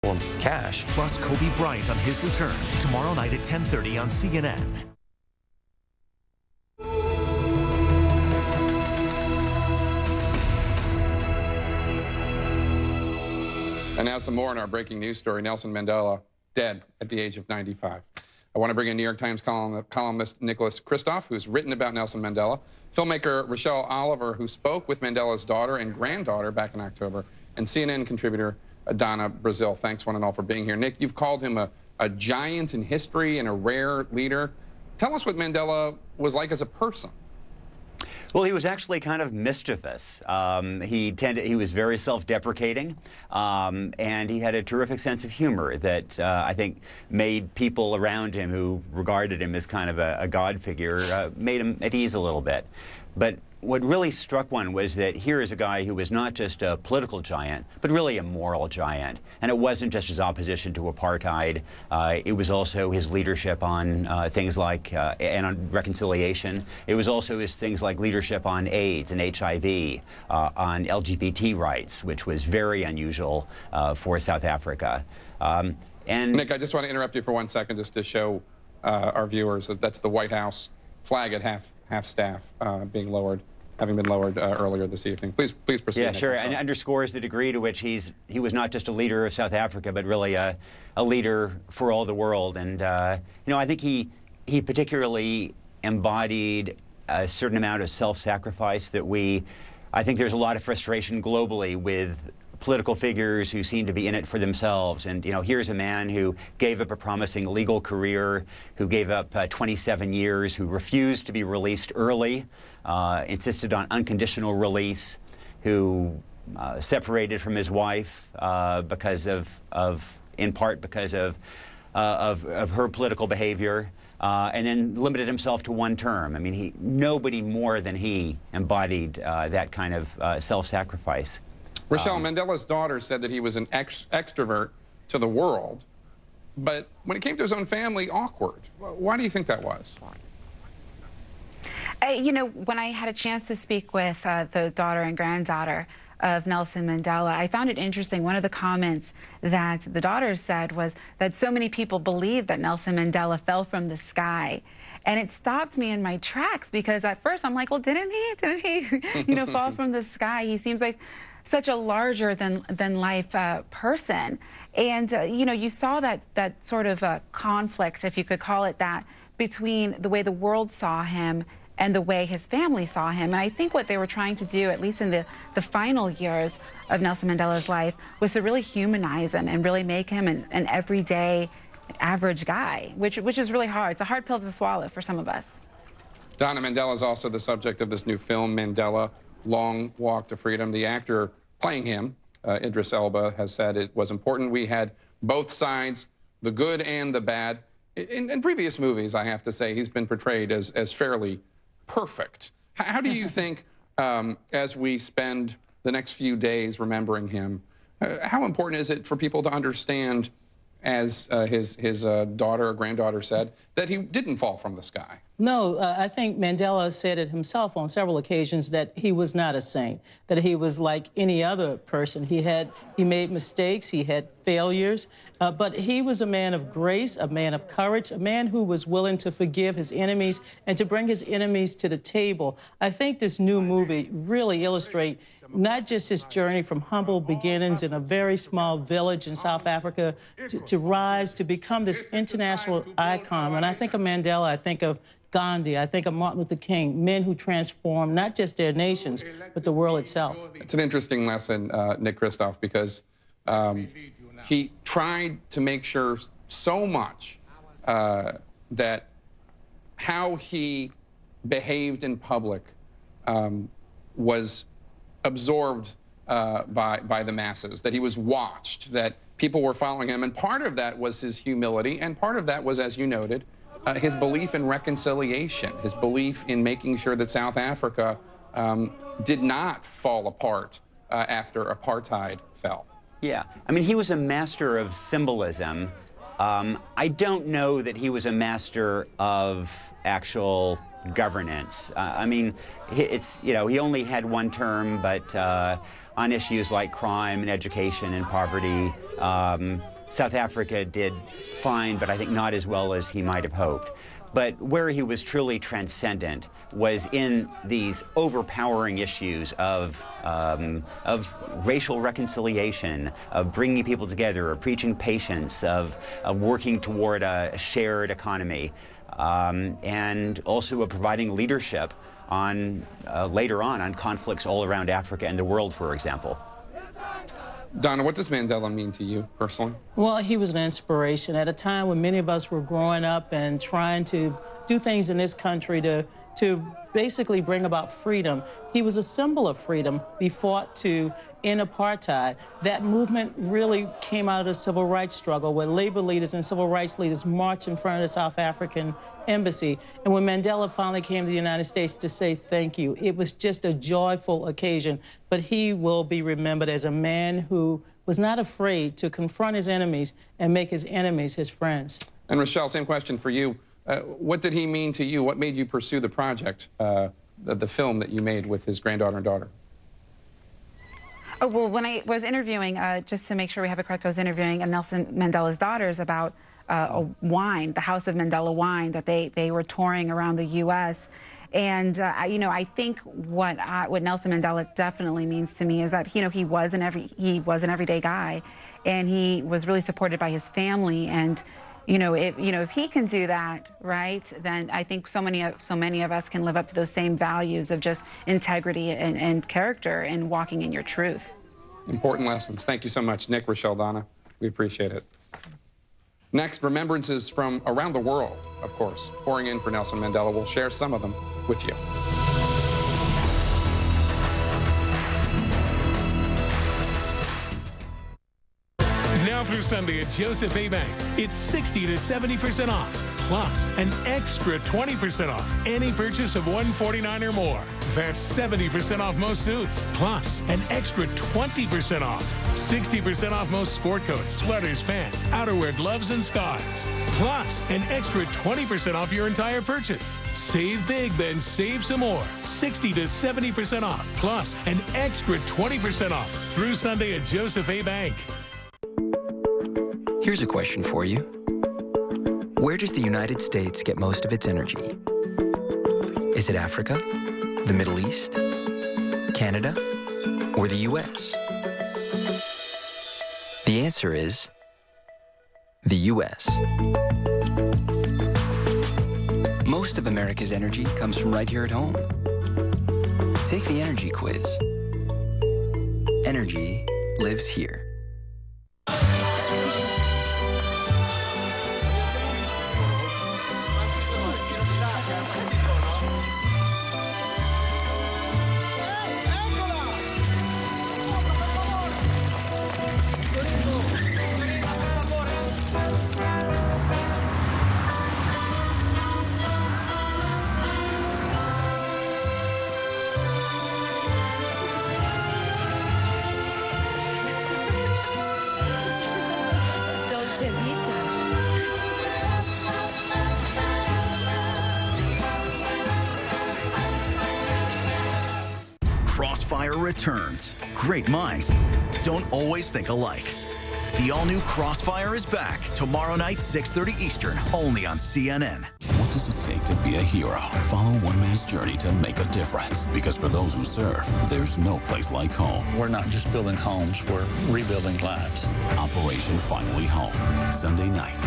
Cash. Plus Kobe Bryant on his return tomorrow night at 10:30 on CNN. And now some more on our breaking news story. Nelson Mandela, dead at the age of 95. I want to bring in New York Times columnist Nicholas Kristof, who's written about Nelson Mandela, filmmaker Rochelle Oliver, who spoke with Mandela's daughter and granddaughter back in October, and CNN contributor Donna Brazil. Thanks one and all for being here. Nick, you've called him a giant in history and a rare leader. Tell us what Mandela was like as a person. Well, he was actually kind of mischievous. He was very self-deprecating, and he had a terrific sense of humor that I think made people around him who regarded him as kind of a god figure, made him at ease a little bit. But what really struck one was that here is a guy who was not just a political giant, but really a moral giant. And it wasn't just his opposition to apartheid. It was also his leadership on things like, and on reconciliation. It was also his things like leadership on AIDS and HIV, on LGBT rights, which was very unusual for South Africa. And Nick, I just want to interrupt you for 1 second just to show our viewers that that's the White House flag at half-staff being lowered. Having been lowered earlier this evening. Please proceed. Yeah, sure, and it underscores the degree to which he was not just a leader of South Africa, but really a leader for all the world. And you know, I think he particularly embodied a certain amount of self-sacrifice that I think there's a lot of frustration globally with political figures who seem to be in it for themselves. And, you know, here's a man who gave up a promising legal career, who gave up 27 years, who refused to be released early, insisted on unconditional release, who separated from his wife because in part because of her political behavior, and then limited himself to one term. I mean, nobody more than he embodied that kind of self-sacrifice. Rochelle, Mandela's daughter said that he was an extrovert to the world, but when it came to his own family, awkward. Why do you think that was? You know, when I had a chance to speak with the daughter and granddaughter of Nelson Mandela, I found it interesting. One of the comments that the daughter said was that so many people believe that Nelson Mandela fell from the sky. And it stopped me in my tracks because at first I'm like, well, didn't he, you know, fall from the sky? He seems like such a larger than life person. And, you know, you saw that sort of conflict, if you could call it that, between the way the world saw him and the way his family saw him. And I think what they were trying to do, at least in the final years of Nelson Mandela's life, was to really humanize him and really make him an everyday, average guy, which is really hard. It's a hard pill to swallow for some of us. Donna, Mandela is also the subject of this new film, Mandela, Long Walk to Freedom. The actor playing him, Idris Elba, has said it was important we had both sides, the good and the bad. In previous movies, I have to say, he's been portrayed as fairly perfect. How do you think, as we spend the next few days remembering him, how important is it for people to understand, as his daughter or granddaughter said, that he didn't fall from the sky? No, I think Mandela said it himself on several occasions that he was not a saint, that he was like any other person. He made mistakes, he had failures, but he was a man of grace, a man of courage, a man who was willing to forgive his enemies and to bring his enemies to the table. I think this new movie really illustrates not just his journey from humble beginnings in a very small village in South Africa to rise, to become this international icon. When I think of Mandela, I think of Gandhi, I think of Martin Luther King, men who transformed not just their nations, but the world itself. It's an interesting lesson, Nick Kristof, because he tried to make sure so much that how he behaved in public was absorbed by the masses, that he was watched, that people were following him. And part of that was his humility, and part of that was, as you noted, his belief in reconciliation, his belief in making sure that South Africa did not fall apart after apartheid fell. Yeah, I mean, he was a master of symbolism. I don't know that he was a master of actual governance. I mean, it's, you know, he only had one term, but on issues like crime and education and poverty. South Africa did fine, but I think not as well as he might have hoped. But where he was truly transcendent was in these overpowering issues of racial reconciliation, of bringing people together, of preaching patience, of working toward a shared economy, and also of providing leadership on later on conflicts all around Africa and the world, for example. Donna, what does Mandela mean to you personally? Well, he was an inspiration at a time when many of us were growing up and trying to do things in this country to basically bring about freedom. He was a symbol of freedom. He fought to end apartheid. That movement really came out of the civil rights struggle, where labor leaders and civil rights leaders marched in front of the South African embassy. And when Mandela finally came to the United States to say thank you, it was just a joyful occasion. But he will be remembered as a man who was not afraid to confront his enemies and make his enemies his friends. And Rochelle, same question for you. What did he mean to you? What made you pursue the project, the film that you made with his granddaughter and daughter? Oh, well, when I was interviewing, just to make sure we have it correct, I was interviewing Nelson Mandela's daughters about a wine, the House of Mandela wine, that they were touring around the U.S. And, you know, I think what Nelson Mandela definitely means to me is that, you know, he was an everyday guy, and he was really supported by his family. And, you know, if he can do that, right, then I think so many of us can live up to those same values of just integrity and character and walking in your truth. Important lessons. Thank you so much, Nick, Rochelle, Donna. We appreciate it. Next, remembrances from around the world, of course, pouring in for Nelson Mandela. We'll share some of them with you. Now through Sunday at Joseph A. Bank, it's 60 to 70% off, plus an extra 20% off any purchase of $149 or more. That's 70% off most suits, plus an extra 20% off. 60% off most sport coats, sweaters, pants, outerwear, gloves, and scarves. Plus an extra 20% off your entire purchase. Save big, then save some more. 60 to 70% off, plus an extra 20% off through Sunday at Joseph A. Bank. Here's a question for you. Where does the United States get most of its energy? Is it Africa, the Middle East, Canada, or the U.S.? The answer is the U.S. Most of America's energy comes from right here at home. Take the energy quiz. Energy lives here. Crossfire returns. Great minds don't always think alike. The all-new Crossfire is back tomorrow night, 6:30 Eastern, only on CNN. What does it take to be a hero? Follow one man's journey to make a difference. Because for those who serve, there's no place like home. We're not just building homes, we're rebuilding lives. Operation Finally Home, Sunday night,